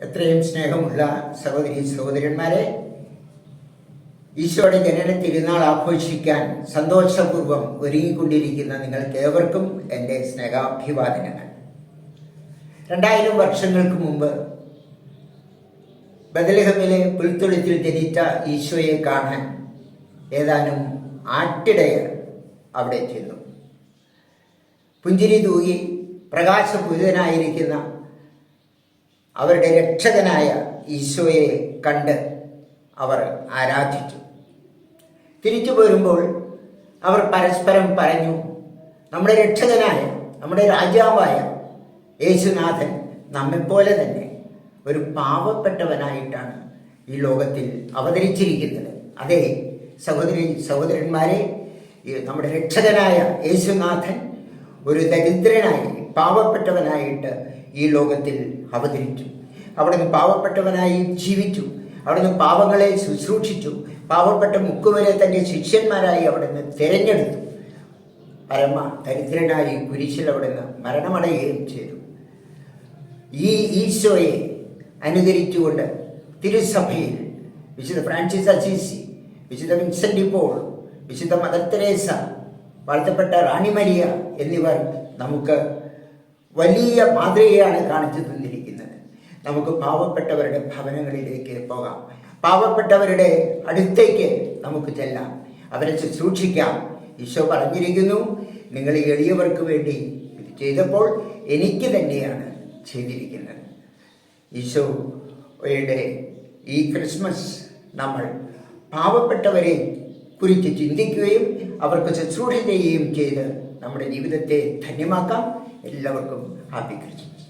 എത്രയും സ്നേഹമുള്ള സഹോദരി സഹോദരന്മാരെ, ഈശോയുടെ ജനന തിരുനാൾ ആഘോഷിക്കാൻ സന്തോഷപൂർവ്വം ഒരുങ്ങിക്കൊണ്ടിരിക്കുന്ന നിങ്ങൾക്ക് ഏവർക്കും എൻ്റെ സ്നേഹാഭിവാദനങ്ങൾ. 2000 വർഷങ്ങൾക്ക് മുമ്പ് ബത്ലഹേമിലെ പുൽത്തൊഴുത്തിൽ ജനിച്ച ഈശോയെ കാണാൻ ഏതാനും ആട്ടിടയർ അവിടെ ചെന്നു. പുഞ്ചിരി തൂകി പ്രകാശപൂരിതനായിരിക്കുന്ന അവരുടെ രക്ഷകനായ ഈശോയെ കണ്ട് അവർ ആരാധിച്ചു. തിരിച്ചു പോരുമ്പോൾ അവർ പരസ്പരം പറഞ്ഞു, നമ്മുടെ രക്ഷകനായ, നമ്മുടെ രാജാവായ യേശുനാഥൻ നമ്മെപ്പോലെ തന്നെ ഒരു പാവപ്പെട്ടവനായിട്ടാണ് ഈ ലോകത്തിൽ അവതരിച്ചിരിക്കുന്നത്. അതെ സഹോദരന്മാരെ, നമ്മുടെ രക്ഷകനായ യേശുനാഥൻ ഒരു ദരിദ്രനായി, പാവപ്പെട്ടവനായിട്ട് ഈ ലോകത്തിൽ അവതരിച്ചു. അവിടുന്ന് പാവപ്പെട്ടവനായി ജീവിച്ചു. അവിടുന്ന് പാവങ്ങളെ ശുശ്രൂഷിച്ചു. പാവപ്പെട്ട മുക്കുവരെ തൻ്റെ ശിഷ്യന്മാരായി അവിടുന്ന് തിരഞ്ഞെടുത്തു. പരമ ദരിദ്രനായി കുരിശിൽ അവിടുന്ന് മരണമടയുകയും ചെയ്തു. ഈ ഈശോയെ അനുകരിച്ചുകൊണ്ട് തിരുസഭയിൽ വിശുദ്ധ ഫ്രാൻസിസ് അസീസി, വിശുദ്ധ വിൻസെന്റ് പോൾ, വിശുദ്ധ മദർ തെരേസ, വാഴ്ത്തപ്പെട്ട റാണി മരിയ എന്നിവർ നമുക്ക് വലിയ മാതൃകയാണ് കാണിച്ചു തന്നിരിക്കുന്നത്. നമുക്ക് പാവപ്പെട്ടവരുടെ ഭവനങ്ങളിലേക്ക് പോകാം, പാവപ്പെട്ടവരുടെ അടുത്തേക്ക് നമുക്ക് ചെല്ലാം, അവരെ ശുശ്രൂഷിക്കാം. ഈശോ പറഞ്ഞിരിക്കുന്നു, നിങ്ങൾ എളിയവർക്ക് വേണ്ടി ഇത് ചെയ്തപ്പോൾ എനിക്ക് തന്നെയാണ് ചെയ്തിരിക്കുന്നത്. ഈശോയുടെ ഈ ക്രിസ്മസ് നമ്മൾ പാവപ്പെട്ടവരെ കുറിച്ച് ചിന്തിക്കുകയും അവർക്ക് ശുശ്രൂഷ ചെയ്യുകയും ചെയ്ത് നമ്മുടെ ജീവിതത്തെ ധന്യമാക്കാം. എല്ലാവർക്കും ഹാപ്പി ക്രിസ്മസ്.